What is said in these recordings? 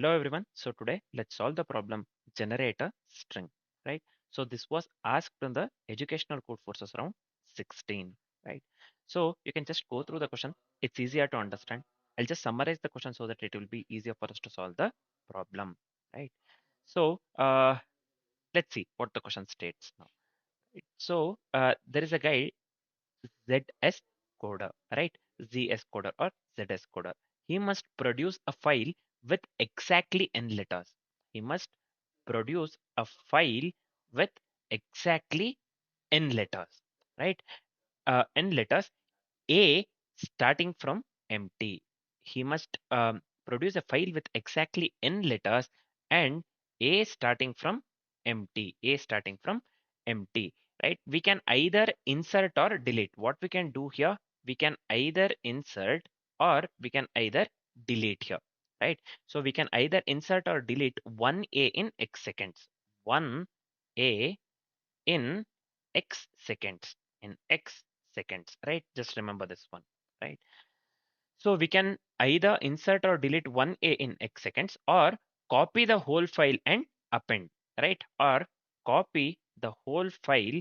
Hello everyone. So today let's solve the problem generate a string, right? So this was asked in the educational code forces round 16, right? So you can just go through the question. It's easier to understand. I'll just summarize the question so that it will be easier for us to solve the problem, right? So let's see what the question states now. Right? So there is a guy ZS coder, right? ZS coder or ZS coder. He must produce a file with exactly n letters. He must produce a file with exactly n letters, right? N letters, A starting from empty. He must produce a file with exactly n letters and A starting from empty. A starting from empty, right? We can either insert or delete. What we can do here, we can either insert or we can either delete here, right? So we can either insert or delete 1A in X seconds. 1A in X seconds. In X seconds, right? Just remember this one, right? So we can either insert or delete 1A in X seconds or copy the whole file and append, right? Or copy the whole file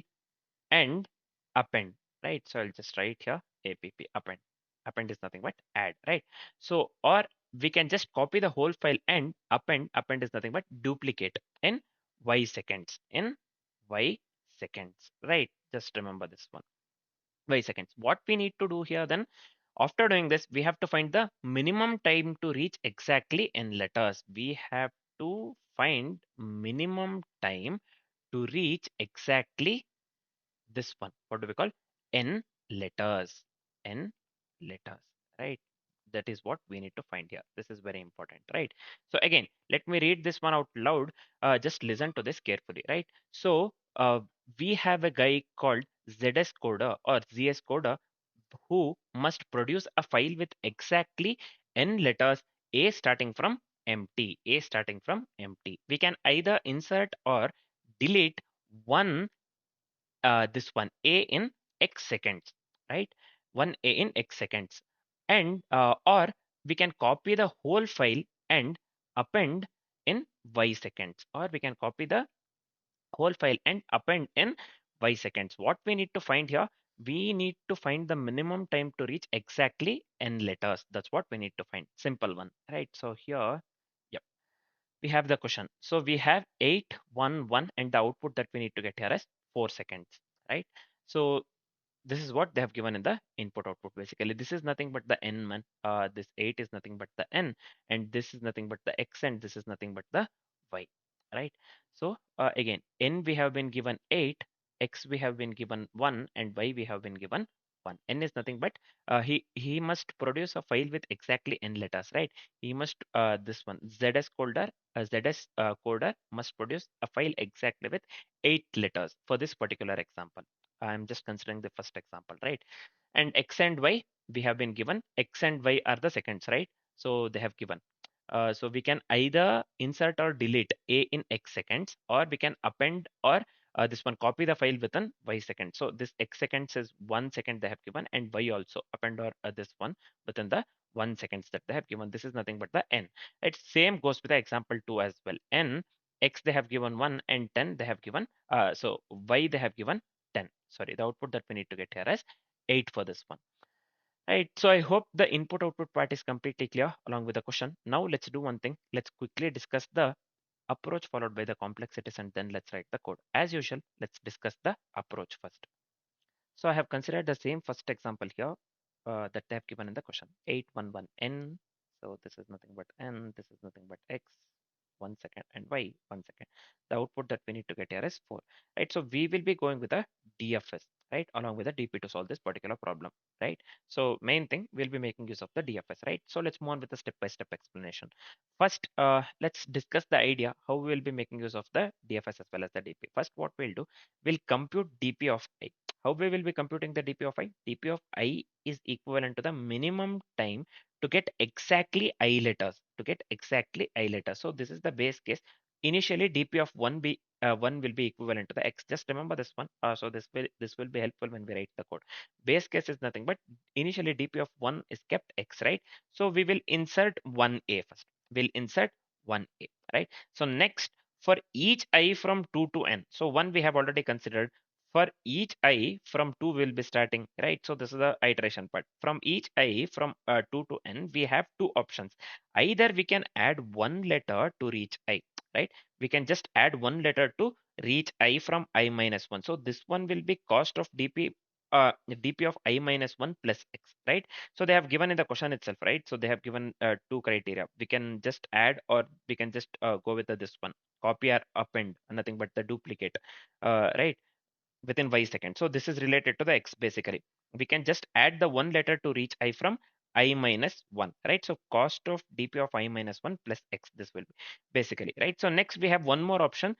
and append, right? So I'll just write here app append. Append is nothing but add, right? So, or we can just copy the whole file and append. Append is nothing but duplicate in Y seconds, in Y seconds, right? Just remember this one. Y seconds. What we need to do here then, after doing this, we have to find the minimum time to reach exactly n letters. We have to find minimum time to reach exactly this one. What do we call n letters? N letters, right? That is what we need to find here. This is very important, right? So again, let me read this one out loud. Just listen to this carefully, right? So we have a guy called ZS coder or ZS coder who must produce a file with exactly n letters, A starting from empty. A starting from empty. We can either insert or delete one this one A in X seconds, right? One A in X seconds. And or we can copy the whole file and append in Y seconds, or we can copy the whole file and append in Y seconds. What we need to find here, we need to find the minimum time to reach exactly n letters. That's what we need to find. Simple one, right? So here, yep, we have the question. So we have 811 and the output that we need to get here is 4 seconds, right? So this is what they have given in the input output. Basically this is nothing but the n man. This 8 is nothing but the n, and this is nothing but the x, and this is nothing but the y, right? So again, n we have been given 8, x we have been given 1, and y we have been given 1. N is nothing but he must produce a file with exactly n letters, right? He must this one ZS coder must produce a file exactly with 8 letters for this particular example. I'm just considering the first example, right? And x and y, we have been given x and y are the seconds, right? So they have given. So we can either insert or delete A in x seconds, or we can append or this one copy the file within y seconds. So this x seconds is 1 second they have given, and y also append or this one within the 1 seconds that they have given. This is nothing but the n. It same goes with the example 2 as well. N, x they have given 1, and 10 they have given. So y they have given 10. Sorry, the output that we need to get here is 8 for this one. Right. So I hope the input output part is completely clear along with the question. Now let's do one thing. Let's quickly discuss the approach followed by the complexities, and then let's write the code. As usual, let's discuss the approach first. So I have considered the same first example here that they have given in the question. 811n. So this is nothing but n. This is nothing but x. 1 second, and y 1 second. The output that we need to get here is 4, right? So we will be going with a DFS, right, along with a DP to solve this particular problem, right? So main thing, we'll be making use of the DFS, right? So let's move on with the step-by-step explanation. First, let's discuss the idea how we will be making use of the DFS as well as the DP. First, what we'll do, we'll compute DP of I. How we will be computing the DP of I? DP of I is equivalent to the minimum time to get exactly I letters, to get exactly I letters. So this is the base case. Initially DP of 1 will be equivalent to the x. Just remember this one. So this will be helpful when we write the code. Base case is nothing but initially DP of 1 is kept x, right? So we will insert 1a first. We'll insert 1a, right? So next, for each I from 2 to n, so 1 we have already considered. For each I from 2 will be starting, right? So this is the iteration part. From each I from 2 to n, we have two options. Either we can add one letter to reach I, right? We can just add one letter to reach I from I minus 1. So this one will be cost of dp of I minus 1 plus x, right? So they have given in the question itself, right? So they have given two criteria. We can just add, or we can just go with this one, copy or append, nothing but the duplicate, right? Within y seconds. So this is related to the x basically. We can just add the one letter to reach I from I minus 1, right? So cost of dp of I minus 1 plus x, this will be basically, right? So next we have one more option.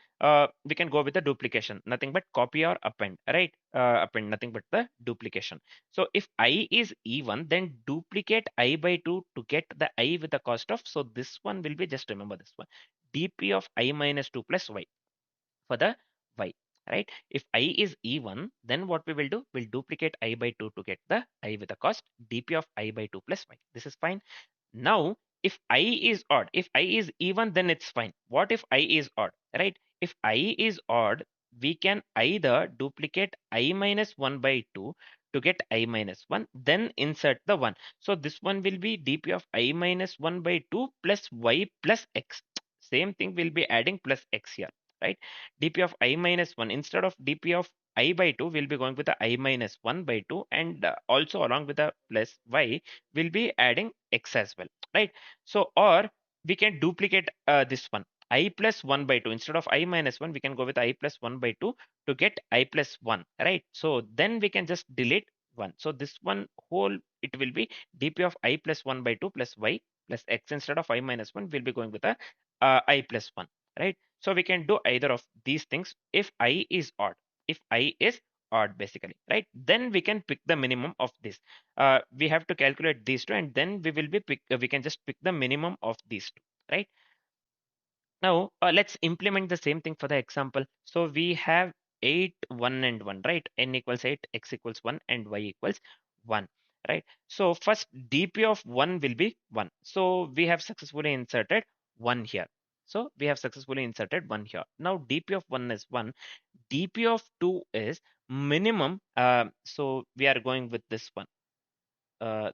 We can go with the duplication, nothing but copy or append, right? Append, nothing but the duplication. So if I is even, then duplicate I by 2 to get the I with the cost of, so this one will be, just remember this one, dp of I minus 2 plus y for the y, right? If I is even, then what we will do, we'll duplicate I by 2 to get the I with the cost, dp of I by 2 plus y. This is fine. Now, if I is odd, if I is even, then it's fine. What if I is odd, right? If I is odd, we can either duplicate I minus 1 by 2 to get I minus 1, then insert the 1. So this one will be dp of I minus 1 by 2 plus y plus x. Same thing will be adding plus x here, right? dp of I minus 1, instead of dp of I by 2, we'll be going with the I minus 1 by 2, and also along with the plus y, we'll be adding x as well, right? So, or we can duplicate this one, I plus 1 by 2. Instead of I minus 1, we can go with I plus 1 by 2 to get I plus 1, right? So then we can just delete 1. So this one whole, it will be dp of I plus 1 by 2 plus y plus x. Instead of I minus 1, we'll be going with a I plus 1, right? So we can do either of these things if I is odd. If I is odd basically, right? Then we can pick the minimum of this. We have to calculate these two, and then we will be we can just pick the minimum of these two, right? Now let's implement the same thing for the example. So we have 8, 1 and 1, right? N equals 8, x equals 1, and y equals 1, right? So first dp of 1 will be 1. So we have successfully inserted 1 here. So we have successfully inserted 1 here. Now dp of 1 is 1. dp of 2 is minimum. So we are going with this one,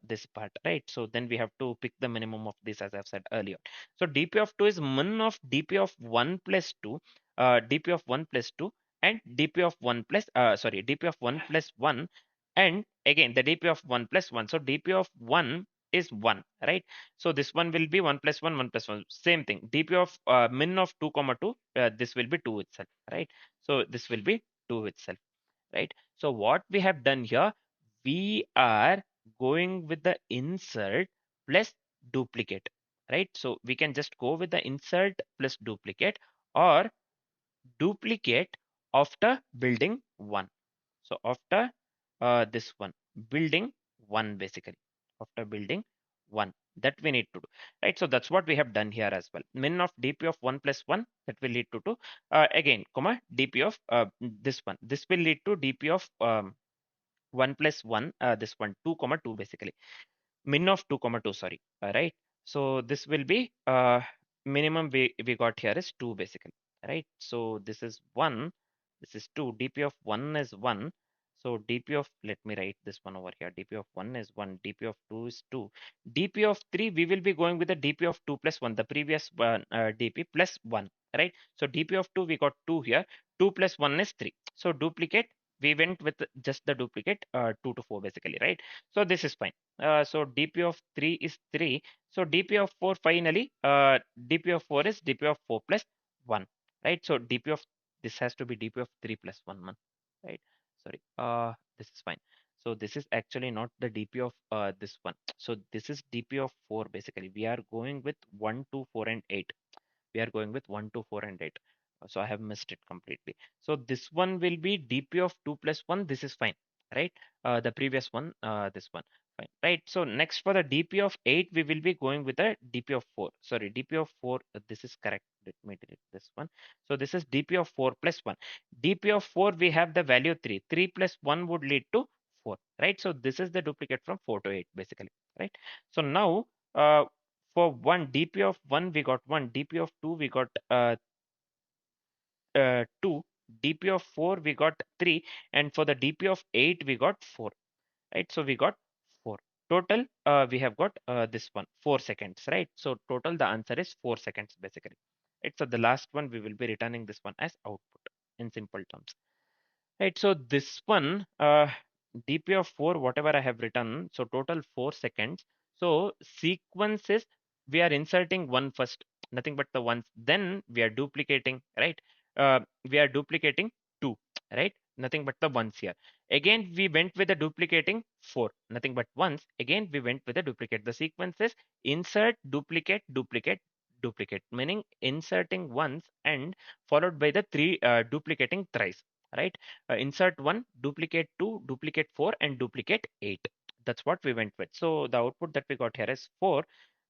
this part, right? So then we have to pick the minimum of this, as I've said earlier. So dp of 2 is min of dp of 1 plus 2, dp of 1 plus 2, and dp of 1 plus, sorry, dp of 1 plus 1, and again the dp of 1 plus 1. So dp of 1 is 1, right? So this one will be 1 plus 1, 1 plus 1. Same thing. dp of min of 2 comma 2, this will be 2 itself, right? So this will be 2 itself, right? So what we have done here, we are going with the insert plus duplicate, right? So we can just go with the insert plus duplicate, or duplicate after building one. So after this one, building one basically, after building one, that we need to do, right? So that's what we have done here as well. Min of dp of 1 plus 1, that will lead to 2. Again, comma, dp of this one, this will lead to dp of 1 plus 1, this one 2 comma 2 basically, min of 2 comma 2, sorry, right? So this will be minimum we got here is 2 basically, right? So this is 1, this is 2, dp of 1 is 1. So dp of, let me write this one over here, dp of 1 is 1, dp of 2 is 2, dp of 3, we will be going with the dp of 2 plus 1, the previous one, dp plus 1, right? So dp of 2, we got 2 here, 2 plus 1 is 3. So duplicate, we went with just the duplicate, 2 to 4 basically, right? So this is fine. So dp of 3 is 3. So dp of 4, finally, dp of 4 is dp of 4 plus 1, right? So dp of, this has to be dp of 3 plus 1, man, right? Sorry, this is fine. So this is actually not the dp of this one. So this is dp of 4 basically. We are going with 1, 2, 4, and 8. We are going with 1, 2, 4, and 8. So I have missed it completely. So this one will be dp of 2 plus 1. This is fine, right? The previous one, this one, fine, right? So next, for the dp of 8, we will be going with the dp of 4. Sorry, dp of 4, this is correct. Let me delete this one. So this is dp of 4 plus 1. dp of 4, we have the value 3. 3 plus 1 would lead to 4, right? So this is the duplicate from 4 to 8 basically, right? So now, for one dp of 1 we got 1, dp of 2 we got 2, dp of 4 we got 3, and for the dp of 8 we got 4, right? So we got 4 total. We have got this one 4 seconds, right? So total the answer is 4 seconds basically, right? So the last one we will be returning this one as output in simple terms. Right, so this one, dp of 4, whatever I have written, so total 4 seconds. So sequences, we are inserting one first, nothing but the ones. Then we are duplicating, right? We are duplicating 2, right? Nothing but the ones here. Again, we went with the duplicating 4, nothing but ones. Again, we went with the duplicate. The sequences insert, duplicate, duplicate, duplicate, meaning inserting once and followed by the 3 duplicating thrice, right? Insert 1, duplicate 2, duplicate 4, and duplicate 8. That's what we went with. So the output that we got here is 4,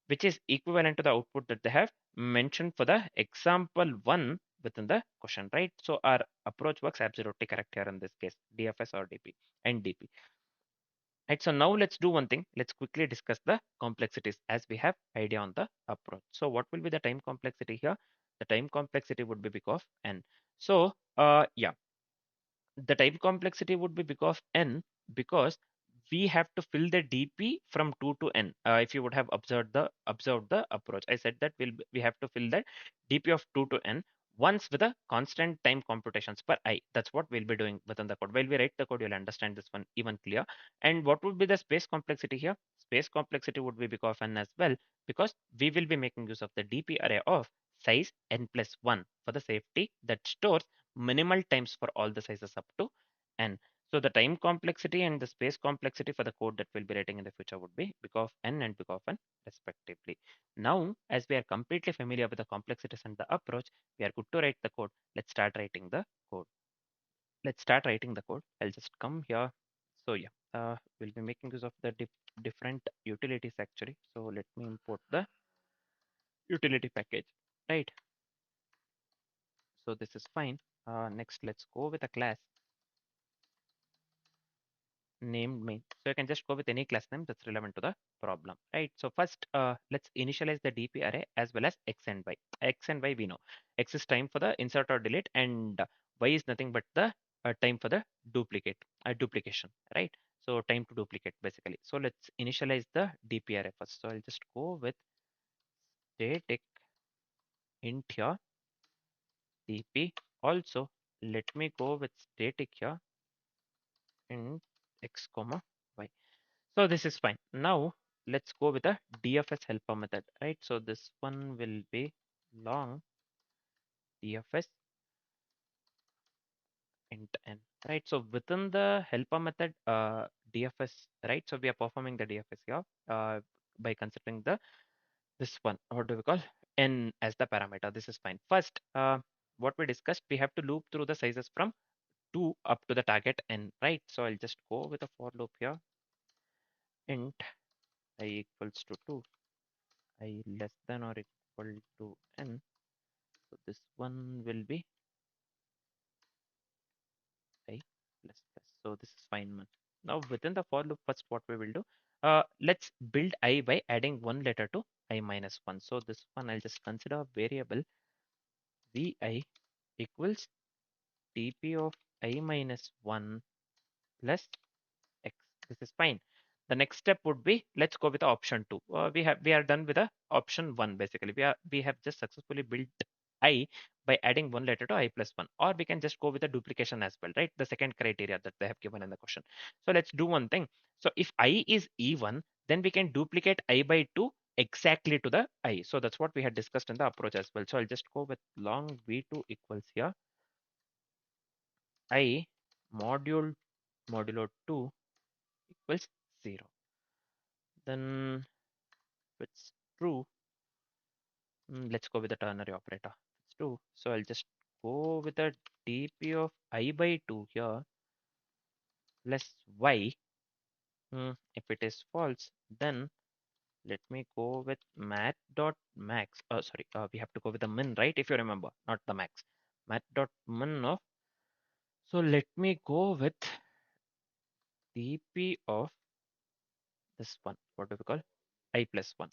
which is equivalent to the output that they have mentioned for the example 1 within the question, right? So our approach works absolutely correct here in this case, DFS or DP and DP. Right, so now let's do one thing. Let's quickly discuss the complexities as we have idea on the approach. So what will be the time complexity here? The time complexity would be big of n. So yeah, the time complexity would be big of n because we have to fill the dp from 2 to n. If you would have observed the approach, I said that we have to fill the dp of 2 to n once with a constant time computations per I. That's what we'll be doing within the code. While we write the code, you'll understand this one even clear. And what would be the space complexity here? Space complexity would be big of n as well, because we will be making use of the dp array of size n plus 1 for the safety that stores minimal times for all the sizes up to n. So the time complexity and the space complexity for the code that we'll be writing in the future would be big of n and big of n respectively. Now, as we are completely familiar with the complexities and the approach, we are good to write the code. Let's start writing the code. Let's start writing the code. I'll just come here. So yeah, we'll be making use of the different utilities actually. So let me import the utility package, right? So this is fine. Next, let's go with a class named main. So you can just go with any class name that's relevant to the problem, right? So first, let's initialize the DP array as well as x and y. X and y we know. X is time for the insert or delete, and y is nothing but the time for the duplication, right? So time to duplicate basically. So let's initialize the DP array first. So I'll just go with static int here DP. Also, let me go with static here int x comma y. So this is fine. Now let's go with a DFS helper method, right? So this one will be long DFS int n, right? So within the helper method, DFS, right? So we are performing the DFS here by considering the this one. What do we call n as the parameter? This is fine. First, what we discussed, we have to loop through the sizes from 2 up to the target n, right? So I'll just go with a for loop here. Int I equals to 2, I less than or equal to n. So this one will be I plus plus. So this is fine, man. Now within the for loop, first what we will do, let's build I by adding one letter to I minus 1. So this one I'll just consider variable vi equals dp of I minus 1 plus x. This is fine. The next step would be, let's go with the option 2. We are done with the option 1 basically. We have just successfully built I by adding one letter to I plus 1, or we can just go with the duplication as well, right? The second criteria that they have given in the question. So let's do one thing. So if I is even, then we can duplicate I by 2 exactly to the I. So that's what we had discussed in the approach as well. So I'll just go with long v2 equals here I modulo 2 equals 0. Then if it's true, let's go with the ternary operator. It's true. So I'll just go with the dp of I by 2 here plus y. If it is false, then let me go with mat dot max. Sorry, we have to go with the min, right? If you remember, not the max. Mat dot min of. So let me go with dp of this one. What do we call? I plus 1.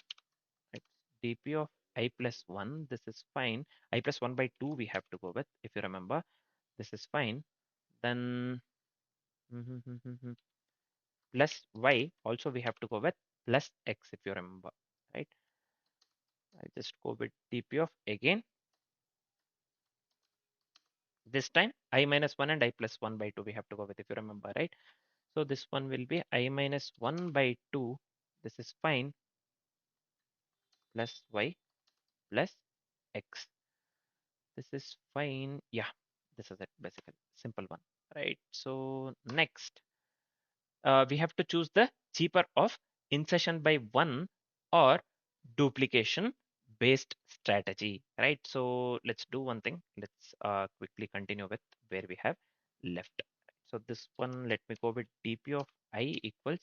Right? dp of I plus 1, this is fine. I plus 1 by 2 we have to go with, if you remember. This is fine. Then plus y also we have to go with plus x, if you remember, right? I'll just go with dp of again. This time I minus 1 and I plus 1 by 2 we have to go with, if you remember, right? So this one will be I minus 1 by 2. This is fine. Plus y plus x. This is fine. Yeah, this is it, basically. Simple one, right? So next, we have to choose the cheaper of insertion by one or duplication based strategy, right? So let's do one thing. Let's quickly continue with where we have left. So this one, let me go with dp of I equals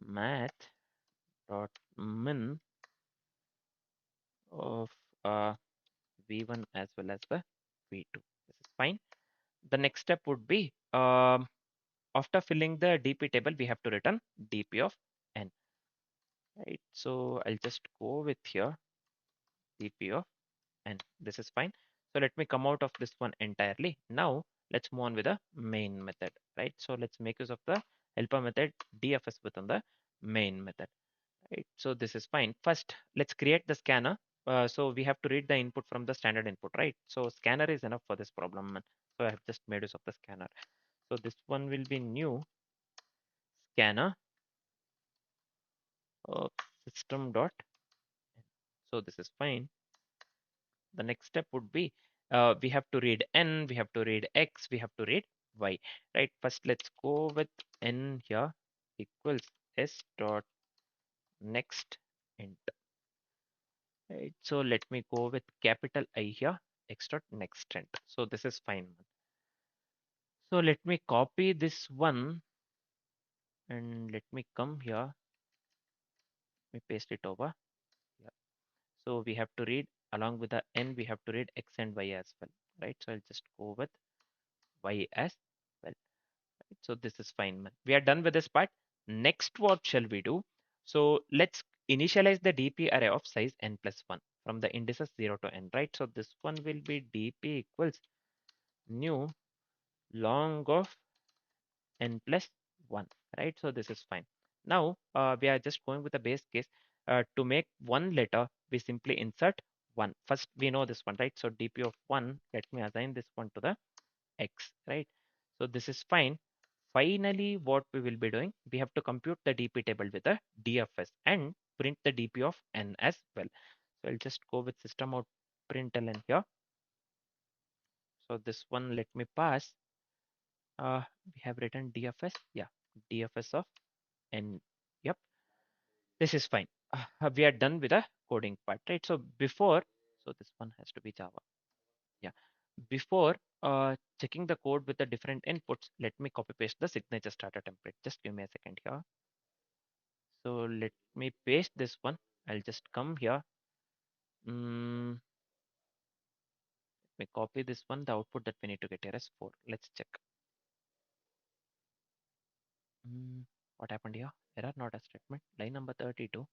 math dot min of v1 as well as the v2. This is fine. The next step would be after filling the dp table, we have to return dp of n, right? So I'll just go with here dp of n. This is fine. So let me come out of this one entirely. Now let's move on with the main method, right? So let's make use of the helper method dfs within the main method. Right. So this is fine. First, let's create the scanner. So we have to read the input from the standard input, right? So scanner is enough for this problem. So I have just made use of the scanner. So this one will be new scanner of system dot. So this is fine. The next step would be we have to read n, we have to read x, we have to read y, right? First, let's go with n here equals s dot next int. Right. So let me go with capital I here, x dot next int. So this is fine. So let me copy this one and let me come here. Let me paste it over. Yeah. So we have to read along with the n, we have to read x and y as well. Right. So I'll just go with y as well. Right. So this is fine, man. We are done with this part. Next, what shall we do? So let's initialize the dp array of size n plus 1 from the indices 0 to n, right? So this one will be dp equals new long of n plus 1, right? So this is fine. Now we are just going with the base case. To make one letter, we simply insert 1. First, we know this one, right? So dp of 1, let me assign this one to the x, right? So this is fine. Finally, what we will be doing, we have to compute the dp table with the dfs and print the dp of n as well. So I'll just go with system out println here. So this one, let me pass. We have written dfs, yeah, dfs of n. Yep, this is fine. We are done with the coding part, right? So before, so this one has to be Java. Yeah. Before checking the code with the different inputs, let me copy paste the signature starter template. Just give me a second here. So let me paste this one. I'll just come here. Let me copy this one. The output that we need to get here is 4. Let's check. What happened here? Error, not a statement. Line number 32.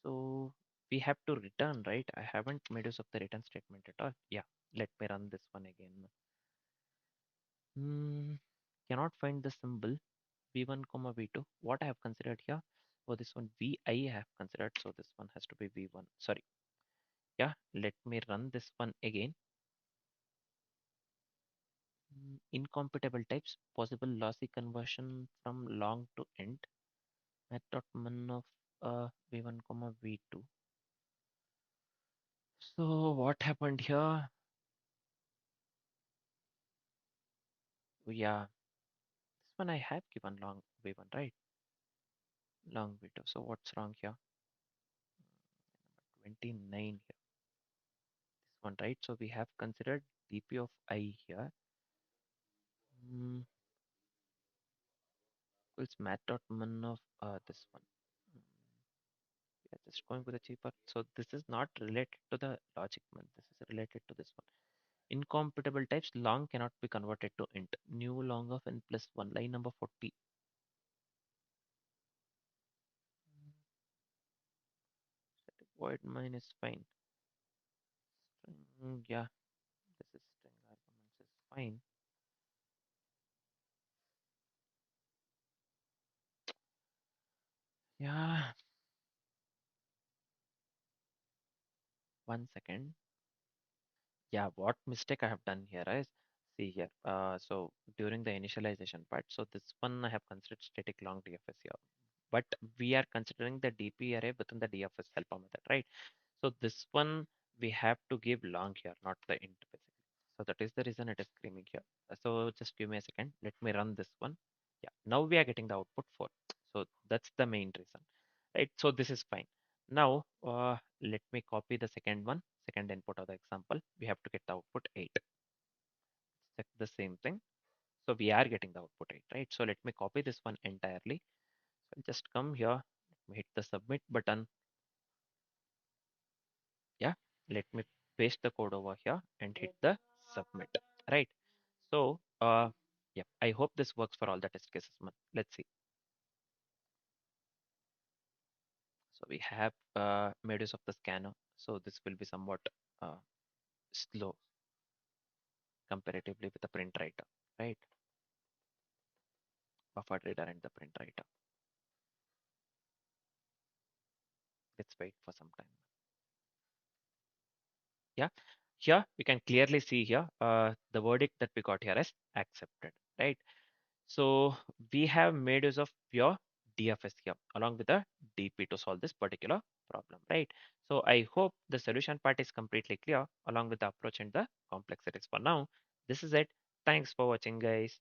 So we have to return, right? I haven't made use of the return statement at all. Yeah, let me run this one again. Cannot find the symbol v1 comma v2. What I have considered here? For this one, vi I have considered. So this one has to be v1. Sorry. Yeah, let me run this one again. Incompatible types, possible lossy conversion from long to end. Math.min of v1 comma v2. So what happened here? Yeah, this one I have given long v1, right? Long v2. So what's wrong here? 29 here. This one, right? So we have considered dp of I here. Equals math.min of this one. We are just going with the cheaper. So this is not related to the logic man. This is related to this one. Incompatible types long cannot be converted to int. New long of n plus 1. Line number 40. void main is fine. Yeah, this is string arguments is fine. Yeah, 1 second. Yeah, what mistake I have done here is, see here. So during the initialization part, so this one I have considered static long DFS here, but we are considering the DP array within the DFS helper method, right? So this one we have to give long here, not the int basically. So that is the reason it is screaming here. So just give me a second. Let me run this one. Yeah, now we are getting the output 4. So that's the main reason, right? So this is fine. Now let me copy the second one, second input of the example. We have to get the output 8. Check the same thing. So we are getting the output 8, right? So let me copy this one entirely. So I'll just come here, let me hit the submit button. Yeah, let me paste the code over here and hit the submit, right? So yeah, I hope this works for all the test cases, man. Let's see. So we have made use of the scanner. So this will be somewhat uh, slow comparatively with the print writer, right? Buffer reader and the print writer. Let's wait for some time. Yeah, here we can clearly see here the verdict that we got here is accepted, right? So we have made use of pure DFS here along with the DP to solve this particular problem, right? So I hope the solution part is completely clear along with the approach and the complexities for now. This is it. Thanks for watching, guys.